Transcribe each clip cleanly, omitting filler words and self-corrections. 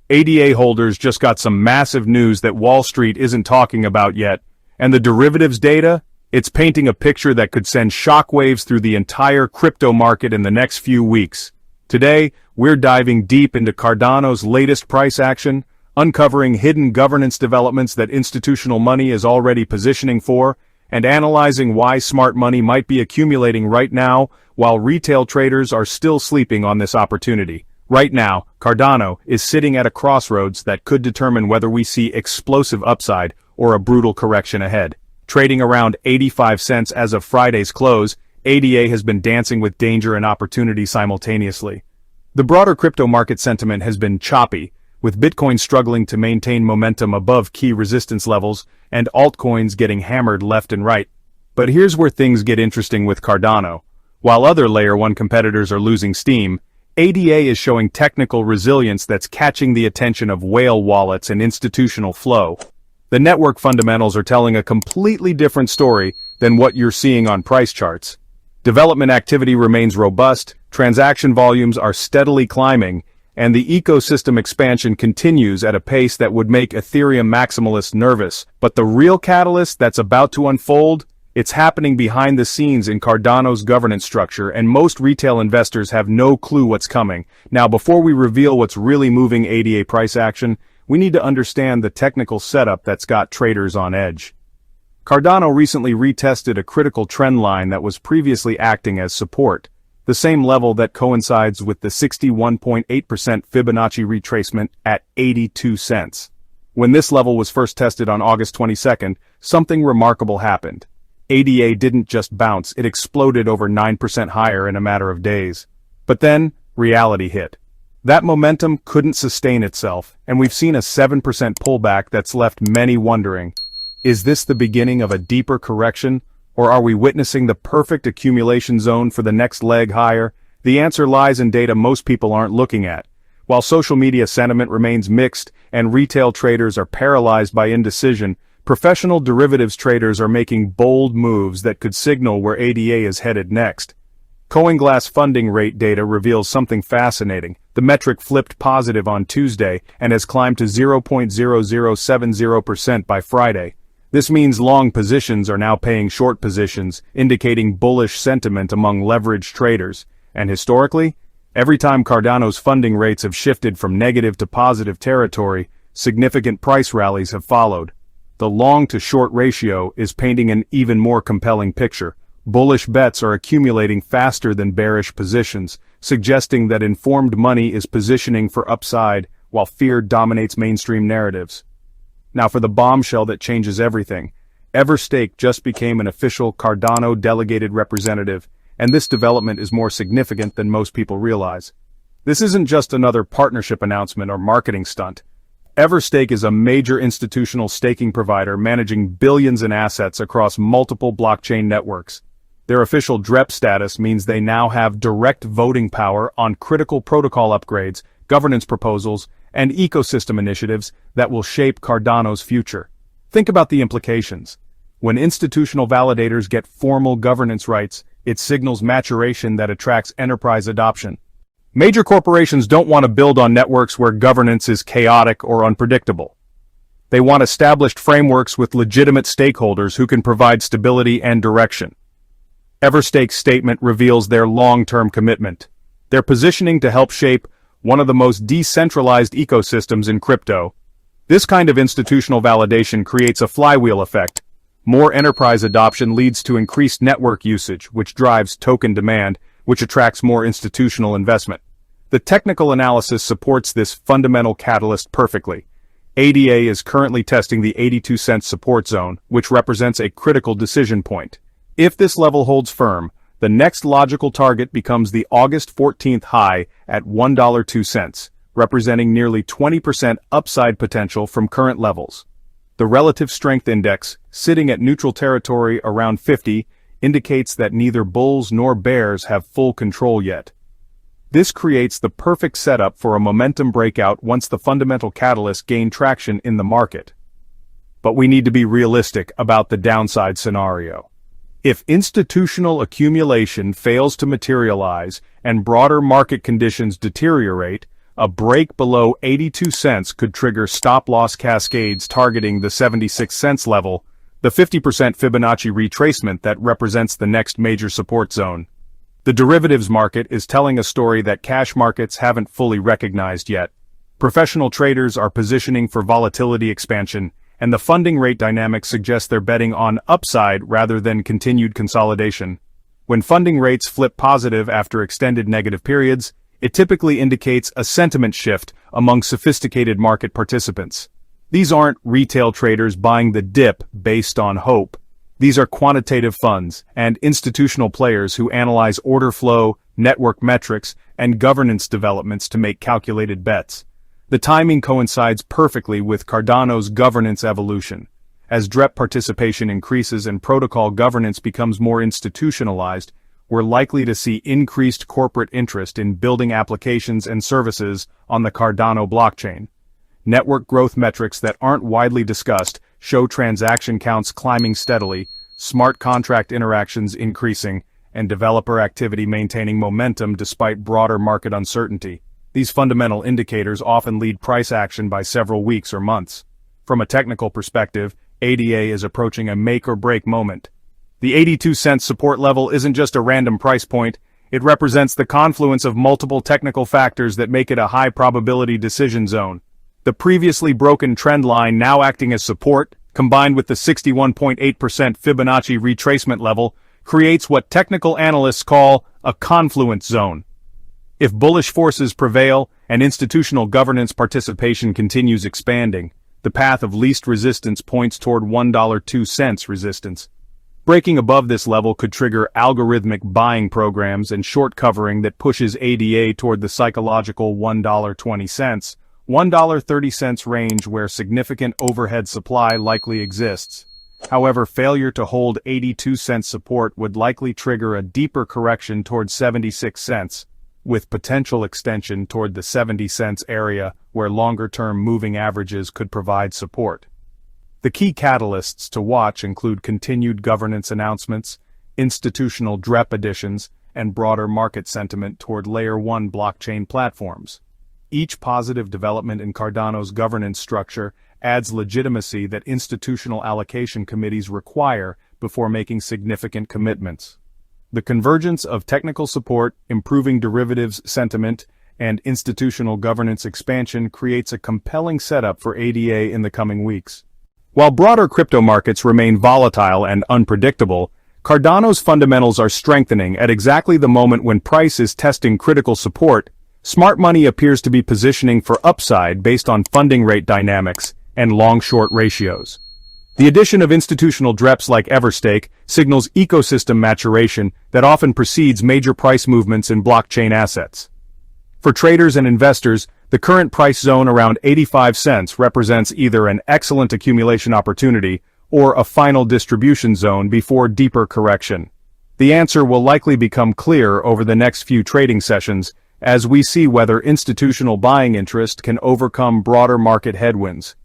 ADA holders just got some massive news that Wall Street isn't talking about yet, and the derivatives data? It's painting a picture that could send shockwaves through the entire crypto market in the next few weeks. Today, we're diving deep into Cardano's latest price action, uncovering hidden governance developments that institutional money is already positioning for, and analyzing why smart money might be accumulating right now while retail traders are still sleeping on this opportunity. Right now, Cardano is sitting at a crossroads that could determine whether we see explosive upside or a brutal correction ahead. Trading around 85 cents as of Friday's close, ADA has been dancing with danger and opportunity simultaneously. The broader crypto market sentiment has been choppy, with Bitcoin struggling to maintain momentum above key resistance levels and altcoins getting hammered left and right. But here's where things get interesting with Cardano. While other Layer 1 competitors are losing steam, ADA is showing technical resilience that's catching the attention of whale wallets and institutional flow. The network fundamentals are telling a completely different story than what you're seeing on price charts. Development activity remains robust, transaction volumes are steadily climbing, and the ecosystem expansion continues at a pace that would make Ethereum maximalists nervous. But the real catalyst that's about to unfold? It's happening behind the scenes in Cardano's governance structure, and most retail investors have no clue what's coming. Now, before we reveal what's really moving ADA price action, we need to understand the technical setup that's got traders on edge. Cardano recently retested a critical trend line that was previously acting as support, the same level that coincides with the 61.8% Fibonacci retracement at 82 cents. When this level was first tested on August 22nd, something remarkable happened. ADA didn't just bounce, it exploded over 9% higher in a matter of days. But then, reality hit. That momentum couldn't sustain itself, and we've seen a 7% pullback that's left many wondering, is this the beginning of a deeper correction, or are we witnessing the perfect accumulation zone for the next leg higher? The answer lies in data most people aren't looking at. While social media sentiment remains mixed and retail traders are paralyzed by indecision, professional derivatives traders are making bold moves that could signal where ADA is headed next. CoinGlass funding rate data reveals something fascinating. The metric flipped positive on Tuesday and has climbed to 0.0070% by Friday. This means long positions are now paying short positions, indicating bullish sentiment among leveraged traders. And historically, every time Cardano's funding rates have shifted from negative to positive territory, significant price rallies have followed. The long-to-short ratio is painting an even more compelling picture. Bullish bets are accumulating faster than bearish positions, suggesting that informed money is positioning for upside while fear dominates mainstream narratives. Now for the bombshell that changes everything. Everstake just became an official Cardano Delegated Representative, and this development is more significant than most people realize. This isn't just another partnership announcement or marketing stunt. Everstake is a major institutional staking provider managing billions in assets across multiple blockchain networks. Their official DREP status means they now have direct voting power on critical protocol upgrades, governance proposals, and ecosystem initiatives that will shape Cardano's future. Think about the implications. When institutional validators get formal governance rights, it signals maturation that attracts enterprise adoption. Major corporations don't want to build on networks where governance is chaotic or unpredictable. They want established frameworks with legitimate stakeholders who can provide stability and direction. Everstake's statement reveals their long-term commitment. They're positioning to help shape one of the most decentralized ecosystems in crypto. This kind of institutional validation creates a flywheel effect. More enterprise adoption leads to increased network usage, which drives token demand, which attracts more institutional investment. The technical analysis supports this fundamental catalyst perfectly. ADA is currently testing the 82-cent support zone, which represents a critical decision point. If this level holds firm, the next logical target becomes the August 14th high at $1.02, representing nearly 20% upside potential from current levels. The relative strength index, sitting at neutral territory around 50, indicates that neither bulls nor bears have full control yet. This creates the perfect setup for a momentum breakout once the fundamental catalysts gain traction in the market. But we need to be realistic about the downside scenario. If institutional accumulation fails to materialize and broader market conditions deteriorate, A break below 82 cents could trigger stop-loss cascades targeting the 76 cents level, the 50% Fibonacci retracement that represents the next major support zone. The derivatives market is telling a story that cash markets haven't fully recognized yet. Professional traders are positioning for volatility expansion, and the funding rate dynamics suggest they're betting on upside rather than continued consolidation. When funding rates flip positive after extended negative periods, it typically indicates a sentiment shift among sophisticated market participants. These aren't retail traders buying the dip based on hope. These are quantitative funds and institutional players who analyze order flow, network metrics, and governance developments to make calculated bets. The timing coincides perfectly with Cardano's governance evolution. As DREP participation increases and protocol governance becomes more institutionalized, we're likely to see increased corporate interest in building applications and services on the Cardano blockchain. Network growth metrics that aren't widely discussed show transaction counts climbing steadily, smart contract interactions increasing, and developer activity maintaining momentum despite broader market uncertainty. These fundamental indicators often lead price action by several weeks or months. From a technical perspective, ADA is approaching a make-or-break moment. The 82 cents support level isn't just a random price point, it represents the confluence of multiple technical factors that make it a high-probability decision zone. The previously broken trend line now acting as support, combined with the 61.8% Fibonacci retracement level, creates what technical analysts call a confluence zone. If bullish forces prevail and institutional governance participation continues expanding, the path of least resistance points toward $1.02 resistance. Breaking above this level could trigger algorithmic buying programs and short covering that pushes ADA toward the psychological $1.20, $1.30 range where significant overhead supply likely exists. However, failure to hold 82 cents support would likely trigger a deeper correction toward 76 cents, with potential extension toward the 70 cents area where longer-term moving averages could provide support. The key catalysts to watch include continued governance announcements, institutional DREP additions, and broader market sentiment toward Layer 1 blockchain platforms. Each positive development in Cardano's governance structure adds legitimacy that institutional allocation committees require before making significant commitments. The convergence of technical support, improving derivatives sentiment, and institutional governance expansion creates a compelling setup for ADA in the coming weeks. While broader crypto markets remain volatile and unpredictable, Cardano's fundamentals are strengthening at exactly the moment when price is testing critical support. Smart money appears to be positioning for upside based on funding rate dynamics and long-short ratios. The addition of institutional DREPs like Everstake signals ecosystem maturation that often precedes major price movements in blockchain assets. For traders and investors, the current price zone around 85 cents represents either an excellent accumulation opportunity or a final distribution zone before deeper correction. The answer will likely become clear over the next few trading sessions as we see whether institutional buying interest can overcome broader market headwinds.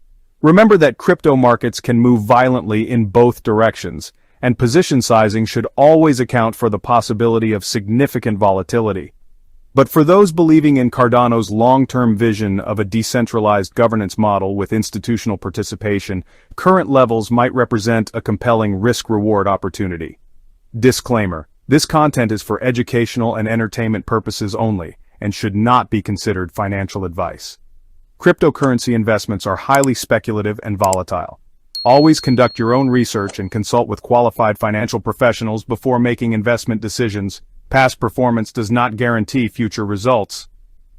Remember that crypto markets can move violently in both directions, and position sizing should always account for the possibility of significant volatility. But for those believing in Cardano's long-term vision of a decentralized governance model with institutional participation, current levels might represent a compelling risk-reward opportunity. Disclaimer: this content is for educational and entertainment purposes only, and should not be considered financial advice. Cryptocurrency investments are highly speculative and volatile. Always conduct your own research and consult with qualified financial professionals before making investment decisions. Past performance does not guarantee future results.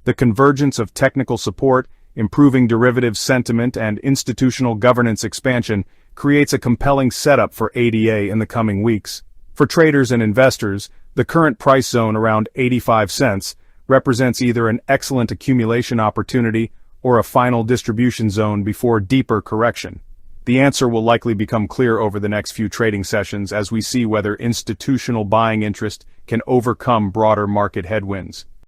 The convergence of technical support, improving derivatives sentiment, and institutional governance expansion creates a compelling setup for ADA in the coming weeks. For traders and investors, the current price zone around 85 cents represents either an excellent accumulation opportunity or a final distribution zone before deeper correction. The answer will likely become clear over the next few trading sessions as we see whether institutional buying interest can overcome broader market headwinds.